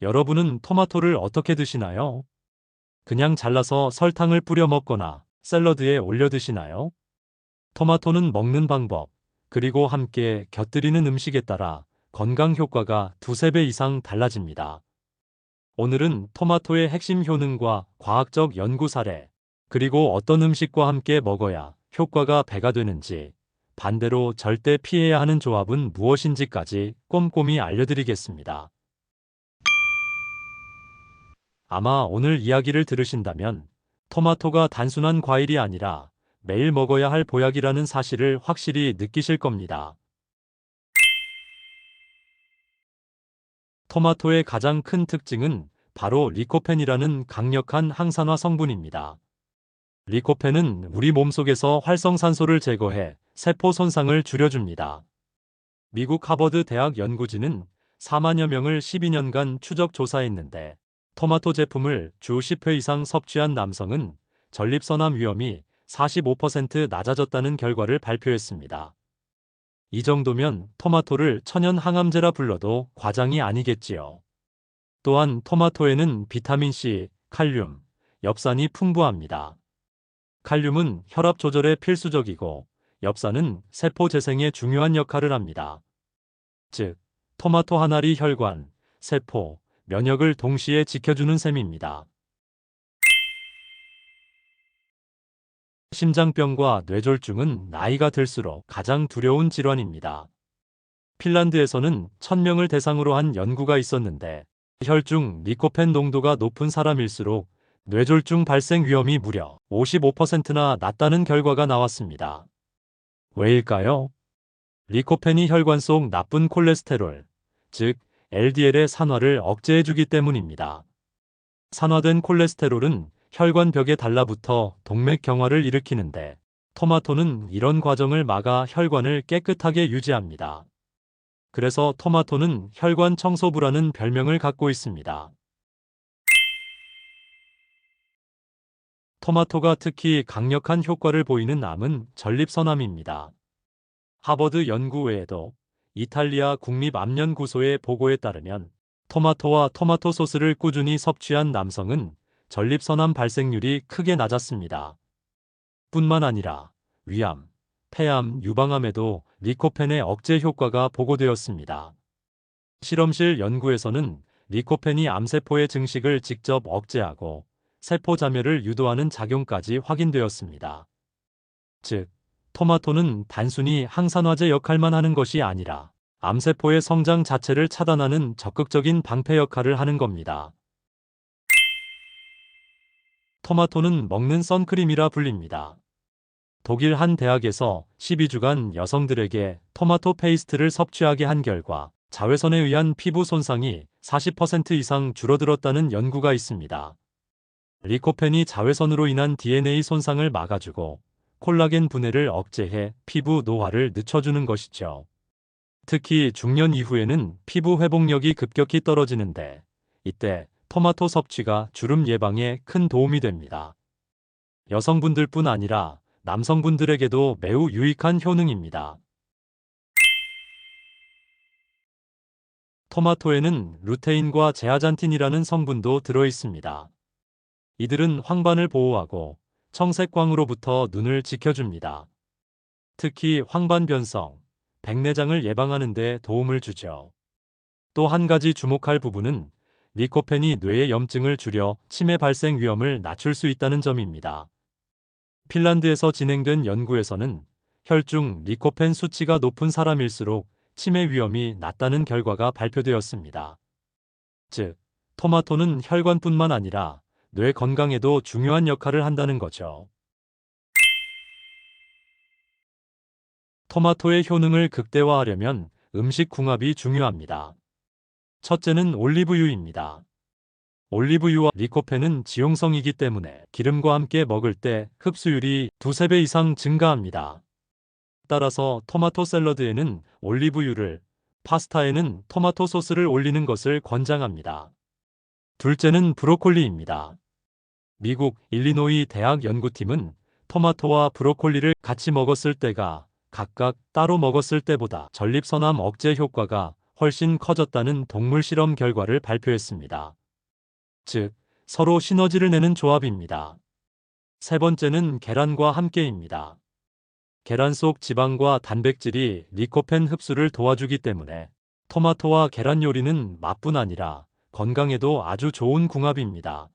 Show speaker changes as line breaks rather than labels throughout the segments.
여러분은 토마토를 어떻게 드시나요? 그냥 잘라서 설탕을 뿌려 먹거나 샐러드에 올려 드시나요? 토마토는 먹는 방법, 그리고 함께 곁들이는 음식에 따라 건강 효과가 두세 배 이상 달라집니다. 오늘은 토마토의 핵심 효능과 과학적 연구 사례, 그리고 어떤 음식과 함께 먹어야 효과가 배가 되는지, 반대로 절대 피해야 하는 조합은 무엇인지까지 꼼꼼히 알려드리겠습니다. 아마 오늘 이야기를 들으신다면 토마토가 단순한 과일이 아니라 매일 먹어야 할 보약이라는 사실을 확실히 느끼실 겁니다. 토마토의 가장 큰 특징은 바로 리코펜이라는 강력한 항산화 성분입니다. 리코펜은 우리 몸속에서 활성산소를 제거해 세포 손상을 줄여줍니다. 미국 하버드 대학 연구진은 4만여 명을 12년간 추적 조사했는데 토마토 제품을 주 10회 이상 섭취한 남성은 전립선암 위험이 45% 낮아졌다는 결과를 발표했습니다. 이 정도면 토마토를 천연 항암제라 불러도 과장이 아니겠지요. 또한 토마토에는 비타민C, 칼륨, 엽산이 풍부합니다. 칼륨은 혈압 조절에 필수적이고 엽산은 세포 재생에 중요한 역할을 합니다. 즉, 토마토 한 알이 혈관, 세포, 면역을 동시에 지켜주는 셈입니다. 심장병과 뇌졸중은 나이가 들수록 가장 두려운 질환입니다. 핀란드에서는 1000명을 대상으로 한 연구가 있었는데 혈중 리코펜 농도가 높은 사람일수록 뇌졸중 발생 위험이 무려 55%나 낮다는 결과가 나왔습니다. 왜일까요? 리코펜이 혈관 속 나쁜 콜레스테롤, 즉 LDL의 산화를 억제해주기 때문입니다. 산화된 콜레스테롤은 혈관 벽에 달라붙어 동맥 경화를 일으키는데 토마토는 이런 과정을 막아 혈관을 깨끗하게 유지합니다. 그래서 토마토는 혈관 청소부라는 별명을 갖고 있습니다. 토마토가 특히 강력한 효과를 보이는 암은 전립선암입니다. 하버드 연구 외에도 이탈리아 국립암연구소의 보고에 따르면 토마토와 토마토 소스를 꾸준히 섭취한 남성은 전립선암 발생률이 크게 낮았습니다. 뿐만 아니라 위암, 폐암, 유방암에도 리코펜의 억제 효과가 보고되었습니다. 실험실 연구에서는 리코펜이 암세포의 증식을 직접 억제하고 세포 자멸을 유도하는 작용까지 확인되었습니다. 즉, 토마토는 단순히 항산화제 역할만 하는 것이 아니라 암세포의 성장 자체를 차단하는 적극적인 방패 역할을 하는 겁니다. 토마토는 먹는 선크림이라 불립니다. 독일 한 대학에서 12주간 여성들에게 토마토 페이스트를 섭취하게 한 결과 자외선에 의한 피부 손상이 40% 이상 줄어들었다는 연구가 있습니다. 리코펜이 자외선으로 인한 DNA 손상을 막아주고 콜라겐 분해를 억제해 피부 노화를 늦춰주는 것이죠. 특히 중년 이후에는 피부 회복력이 급격히 떨어지는데 이때 토마토 섭취가 주름 예방에 큰 도움이 됩니다. 여성분들뿐 아니라 남성분들에게도 매우 유익한 효능입니다. 토마토에는 루테인과 제아잔틴이라는 성분도 들어 있습니다. 이들은 황반을 보호하고 청색광으로부터 눈을 지켜줍니다. 특히 황반변성, 백내장을 예방하는 데 도움을 주죠. 또 한 가지 주목할 부분은 리코펜이 뇌의 염증을 줄여 치매 발생 위험을 낮출 수 있다는 점입니다. 핀란드에서 진행된 연구에서는 혈중 리코펜 수치가 높은 사람일수록 치매 위험이 낮다는 결과가 발표되었습니다. 즉, 토마토는 혈관뿐만 아니라 뇌 건강에도 중요한 역할을 한다는 거죠. 토마토의 효능을 극대화하려면 음식 궁합이 중요합니다. 첫째는 올리브유입니다. 올리브유와 리코펜은 지용성이기 때문에 기름과 함께 먹을 때 흡수율이 두세 배 이상 증가합니다. 따라서 토마토 샐러드에는 올리브유를, 파스타에는 토마토 소스를 올리는 것을 권장합니다. 둘째는 브로콜리입니다. 미국 일리노이 대학 연구팀은 토마토와 브로콜리를 같이 먹었을 때가 각각 따로 먹었을 때보다 전립선암 억제 효과가 훨씬 커졌다는 동물 실험 결과를 발표했습니다. 즉, 서로 시너지를 내는 조합입니다. 세 번째는 계란과 함께입니다. 계란 속 지방과 단백질이 리코펜 흡수를 도와주기 때문에 토마토와 계란 요리는 맛뿐 아니라 건강에도 아주 좋은 궁합입니다.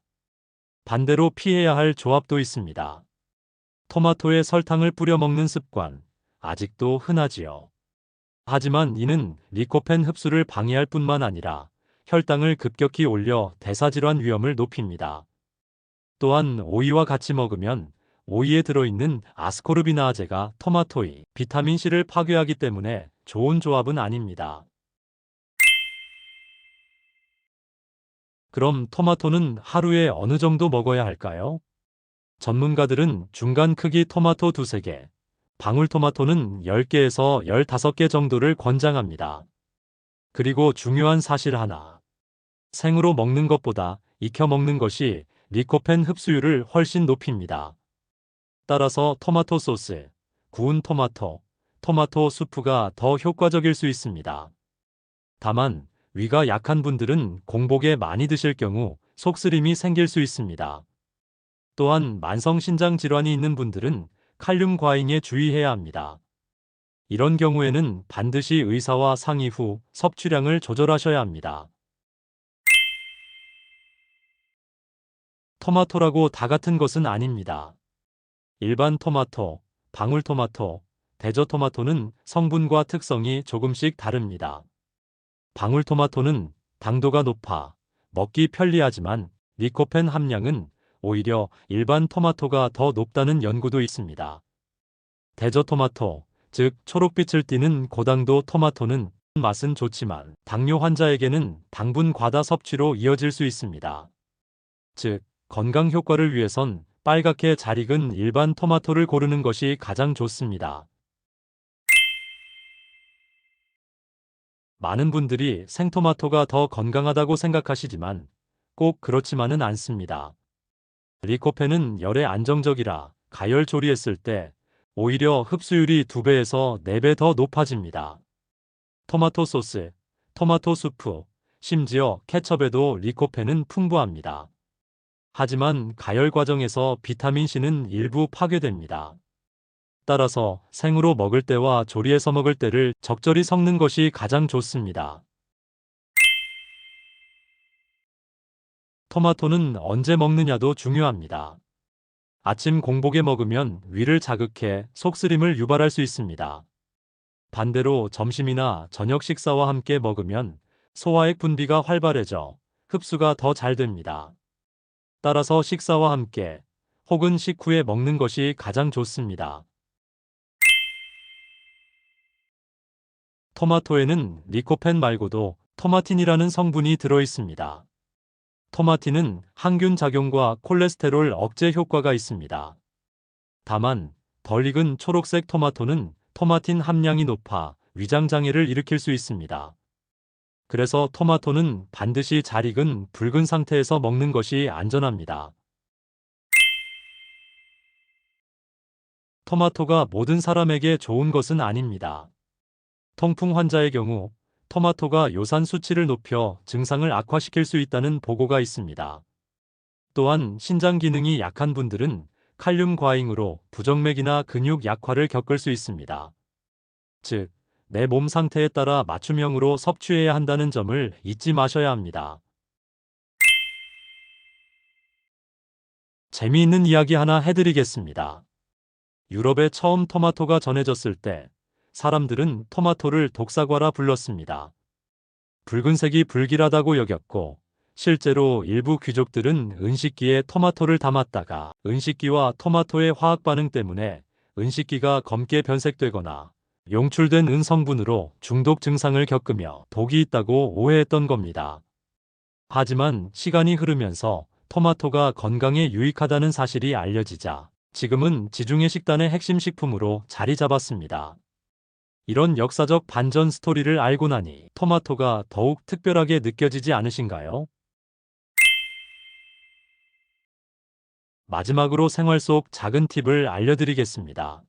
반대로 피해야 할 조합도 있습니다. 토마토에 설탕을 뿌려 먹는 습관, 아직도 흔하지요. 하지만 이는 리코펜 흡수를 방해할 뿐만 아니라 혈당을 급격히 올려 대사질환 위험을 높입니다. 또한 오이와 같이 먹으면 오이에 들어있는 아스코르비나아제가 토마토의 비타민C를 파괴하기 때문에 좋은 조합은 아닙니다. 그럼 토마토는 하루에 어느 정도 먹어야 할까요? 전문가들은 중간 크기 토마토 2~3개, 방울토마토는 10개에서 15개 정도를 권장합니다. 그리고 중요한 사실 하나. 생으로 먹는 것보다 익혀 먹는 것이 리코펜 흡수율을 훨씬 높입니다. 따라서 토마토 소스, 구운 토마토, 토마토 수프가 더 효과적일 수 있습니다. 다만 위가 약한 분들은 공복에 많이 드실 경우 속쓰림이 생길 수 있습니다. 또한 만성신장 질환이 있는 분들은 칼륨 과잉에 주의해야 합니다. 이런 경우에는 반드시 의사와 상의 후 섭취량을 조절하셔야 합니다. 토마토라고 다 같은 것은 아닙니다. 일반 토마토, 방울토마토, 대저토마토는 성분과 특성이 조금씩 다릅니다. 방울토마토는 당도가 높아 먹기 편리하지만 리코펜 함량은 오히려 일반 토마토가 더 높다는 연구도 있습니다. 대저토마토, 즉 초록빛을 띠는 고당도 토마토는 맛은 좋지만 당뇨 환자에게는 당분 과다 섭취로 이어질 수 있습니다. 즉, 건강 효과를 위해선 빨갛게 잘 익은 일반 토마토를 고르는 것이 가장 좋습니다. 많은 분들이 생토마토가 더 건강하다고 생각하시지만 꼭 그렇지만은 않습니다. 리코펜은 열에 안정적이라 가열 조리했을 때 오히려 흡수율이 2배에서 4배 더 높아집니다. 토마토 소스, 토마토 수프, 심지어 케첩에도 리코펜은 풍부합니다. 하지만 가열 과정에서 비타민C는 일부 파괴됩니다. 따라서 생으로 먹을 때와 조리해서 먹을 때를 적절히 섞는 것이 가장 좋습니다. 토마토는 언제 먹느냐도 중요합니다. 아침 공복에 먹으면 위를 자극해 속쓰림을 유발할 수 있습니다. 반대로 점심이나 저녁 식사와 함께 먹으면 소화액 분비가 활발해져 흡수가 더 잘 됩니다. 따라서 식사와 함께 혹은 식후에 먹는 것이 가장 좋습니다. 토마토에는 리코펜 말고도 토마틴이라는 성분이 들어 있습니다. 토마틴은 항균 작용과 콜레스테롤 억제 효과가 있습니다. 다만 덜 익은 초록색 토마토는 토마틴 함량이 높아 위장 장애를 일으킬 수 있습니다. 그래서 토마토는 반드시 잘 익은 붉은 상태에서 먹는 것이 안전합니다. 토마토가 모든 사람에게 좋은 것은 아닙니다. 통풍 환자의 경우 토마토가 요산 수치를 높여 증상을 악화시킬 수 있다는 보고가 있습니다. 또한 신장 기능이 약한 분들은 칼륨 과잉으로 부정맥이나 근육 약화를 겪을 수 있습니다. 즉, 내 몸 상태에 따라 맞춤형으로 섭취해야 한다는 점을 잊지 마셔야 합니다. 재미있는 이야기 하나 해드리겠습니다. 유럽에 처음 토마토가 전해졌을 때 사람들은 토마토를 독사과라 불렀습니다. 붉은색이 불길하다고 여겼고 실제로 일부 귀족들은 은식기에 토마토를 담았다가 은식기와 토마토의 화학 반응 때문에 은식기가 검게 변색되거나 용출된 은 성분으로 중독 증상을 겪으며 독이 있다고 오해했던 겁니다. 하지만 시간이 흐르면서 토마토가 건강에 유익하다는 사실이 알려지자 지금은 지중해 식단의 핵심 식품으로 자리 잡았습니다. 이런 역사적 반전 스토리를 알고 나니 토마토가 더욱 특별하게 느껴지지 않으신가요? 마지막으로 생활 속 작은 팁을 알려드리겠습니다.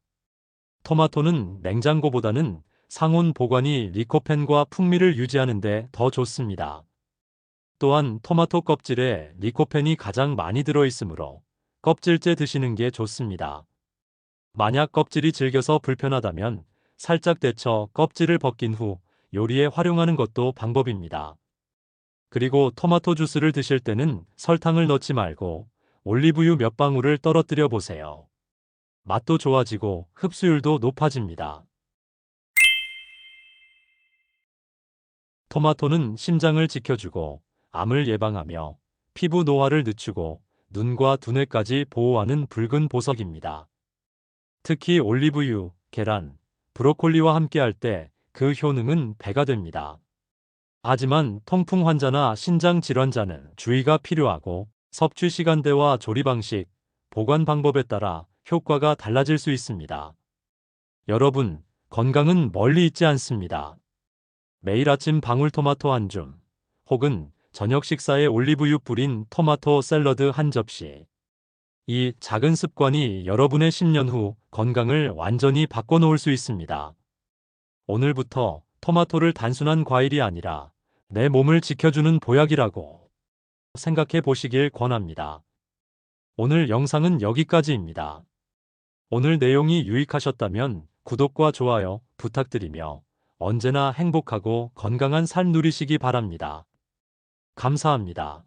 토마토는 냉장고보다는 상온 보관이 리코펜과 풍미를 유지하는 데 더 좋습니다. 또한 토마토 껍질에 리코펜이 가장 많이 들어있으므로 껍질째 드시는 게 좋습니다. 만약 껍질이 질겨서 불편하다면 살짝 데쳐 껍질을 벗긴 후 요리에 활용하는 것도 방법입니다. 그리고 토마토 주스를 드실 때는 설탕을 넣지 말고 올리브유 몇 방울을 떨어뜨려 보세요. 맛도 좋아지고 흡수율도 높아집니다. 토마토는 심장을 지켜주고 암을 예방하며 피부 노화를 늦추고 눈과 두뇌까지 보호하는 붉은 보석입니다. 특히 올리브유, 계란, 브로콜리와 함께할 때 그 효능은 배가 됩니다. 하지만 통풍 환자나 신장 질환자는 주의가 필요하고 섭취 시간대와 조리 방식, 보관 방법에 따라 효과가 달라질 수 있습니다. 여러분, 건강은 멀리 있지 않습니다. 매일 아침 방울토마토 한 줌, 혹은 저녁 식사에 올리브유 뿌린 토마토 샐러드 한 접시. 이 작은 습관이 여러분의 10년 후 건강을 완전히 바꿔놓을 수 있습니다. 오늘부터 토마토를 단순한 과일이 아니라 내 몸을 지켜주는 보약이라고 생각해 보시길 권합니다. 오늘 영상은 여기까지입니다. 오늘 내용이 유익하셨다면 구독과 좋아요 부탁드리며 언제나 행복하고 건강한 삶 누리시기 바랍니다. 감사합니다.